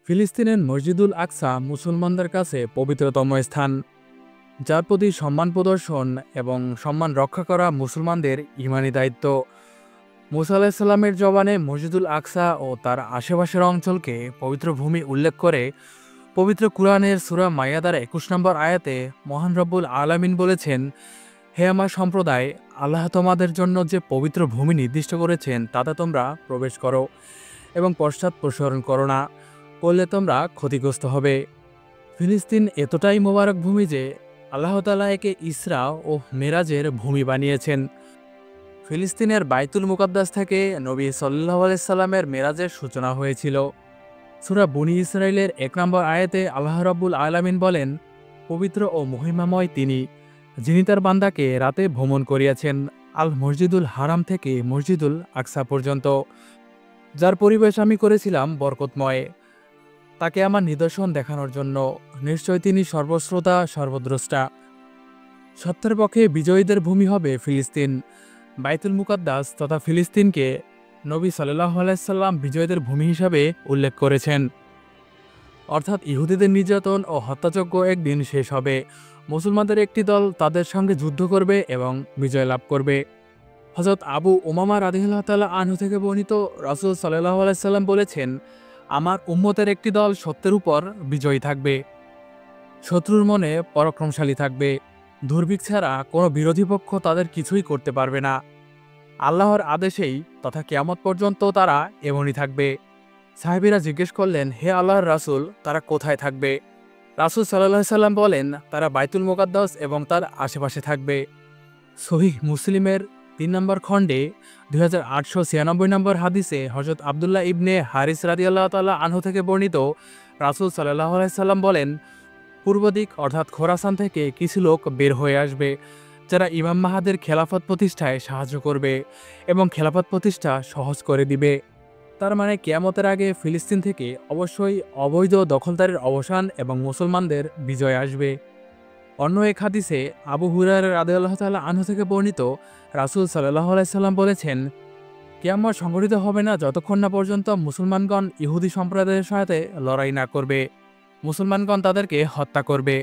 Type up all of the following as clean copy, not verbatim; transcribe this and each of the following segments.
ফিলিস্তিনের মসজিদুল আকসা মুসলমানদের কাছে পবিত্রতম স্থান, যার প্রতি সম্মান প্রদর্শন এবং সম্মান রক্ষা করা মুসলমানদের ঈমানী দায়িত্ব। মুসা আলাইহিসসালামের জবানে মসজিদুল আকসা ও তার আশেপাশের অঞ্চলকে পবিত্র ভূমি উল্লেখ করে পবিত্র কুরআনের সূরা মাইয়াদার ২১ নম্বর আয়াতে মহান রব্বুল আলামিন বলেছেন, হে আমার সম্প্রদায়, আল্লাহ তোমাদের জন্য যে পবিত্র ভূমি নির্দিষ্ট করেছেন তাতে তোমরা প্রবেশ করো এবং পশ্চাৎ প্রসারণ করো না, করলে তোমরা ক্ষতিগ্রস্ত হবে। ফিলিস্তিন এতটাই মোবারক ভূমি যে আল্লাহ তাআলা একে ইসরা ও মেরাজের ভূমি বানিয়েছেন। ফিলিস্তিনের বাইতুল মুকাদ্দাস থেকে নবী সাল্লাল্লাহু আলাইহি সাল্লামের মেরাজের সূচনা হয়েছিল। সূরা বনী ইসরাইলের ১ নম্বর আয়াতে আল্লাহ রাব্বুল আলামিন বলেন, পবিত্র ও মহিমাময় তিনি, যিনি তার বান্দাকে রাতে ভ্রমণ করিয়াছেন আল মসজিদুল হারাম থেকে মসজিদুল আকসা পর্যন্ত, যার পরিবেশ আমি করেছিলাম বরকতময়, তাকে আমার নিদর্শন দেখানোর জন্য। নিশ্চয় তিনি সর্বশ্রোতা সর্বদ্রষ্টা। সত্যের পক্ষে বিজয়ীদের ভূমি হবে ফিলিস্তিন। বাইতুল মুকাদ্দাস তথা ফিলিস্তিনকে নবী সাল্লাল্লাহু আলাইহি সাল্লাম বিজয়ীদের ভূমি হিসাবে উল্লেখ করেছেন। অর্থাৎ ইহুদিদের নির্যাতন ও হত্যাযজ্ঞ একদিন শেষ হবে। মুসলমানদের একটি দল তাদের সঙ্গে যুদ্ধ করবে এবং বিজয় লাভ করবে। হযরত আবু উমামা রাদিয়াল্লাহু তাআলা আনহু থেকে বর্ণিত, রাসূল সাল্লাল্লাহু আলাইহি সাল্লাম বলেছেন, আমার উম্মতের একটি দল সত্যের উপর বিজয়ী থাকবে, শত্রুর মনে পরাক্রমশালী থাকবে। দুর্ভিক্ষ ছাড়া কোনো বিরোধী পক্ষ তাদের কিছুই করতে পারবে না। আল্লাহর আদেশেই তথা কিয়ামত পর্যন্ত তারা এমনই থাকবে। সাহাবীরা জিজ্ঞেস করলেন, হে আল্লাহর রাসূল, তারা কোথায় থাকবে? রাসূল সাল্লাল্লাহু আলাইহি সাল্লাম বলেন, তারা বাইতুল মুকাদ্দাস এবং তার আশেপাশে থাকবে। সহিহ মুসলিমের ৩ নম্বর খণ্ডে 2896 নম্বর হাদিসে হযরত আব্দুল্লাহ ইবনে হারিস রাদিয়াল্লাহু তাআলা আনহু থেকে বর্ণিত, রাসূল সাল্লাল্লাহু আলাইহি সাল্লাম বলেন, পূর্ব দিক অর্থাৎ খোরাসান থেকে কিছু লোক বের হয়ে আসবে, যারা ইমাম মাহাদের খেলাফত প্রতিষ্ঠায় সাহায্য করবে এবং খেলাফত প্রতিষ্ঠা সহজ করে দিবে। তার মানে কিয়ামতের আগে ফিলিস্তিন থেকে অবশ্যই অবৈধ দখলদারির অবসান এবং মুসলমানদের বিজয় আসবে। অন্য এক হাদিসে আবু হুরায়রা রাদিয়াল্লাহু তাআলা আনহু থেকে বর্ণিত, রাসূল সাল্লাল্লাহু আলাইহি সাল্লাম বলেছেন, কিয়ামত সংঘটিত হবে না যতক্ষণ না পর্যন্ত মুসলমানগণ ইহুদি সম্প্রদায়ের সাথে লড়াই না করবে। মুসলমানগণ তাদেরকে হত্যা করবে,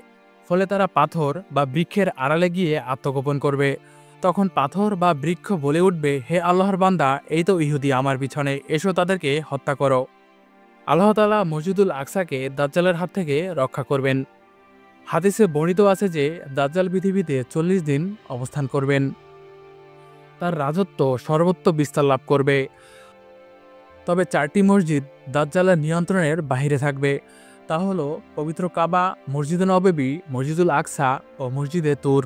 ফলে তারা পাথর বা বৃক্ষের আড়ালে গিয়ে আত্মগোপন করবে। তখন পাথর বা বৃক্ষ বলে উঠবে, হে আল্লাহর বান্দা, এই তো ইহুদি আমার পিছনে, এসো তাদেরকে হত্যা করো। আল্লাহ তাআলা মসজিদুল আকসাকে দাজ্জালের হাত থেকে রক্ষা করবেন। হাদিসে বর্ণিত আছে যে দাজ্জাল পৃথিবীতে ৪০ দিন অবস্থান করবেন। তার রাজত্ব সর্বত্র বিস্তার লাভ করবে। তবে ৪টি মসজিদ দাজ্জালের নিয়ন্ত্রণের বাহিরে থাকবে। তা হলো পবিত্র কাবা, মসজিদে নববী, মসজিদুল আকসা ও মসজিদে তুর।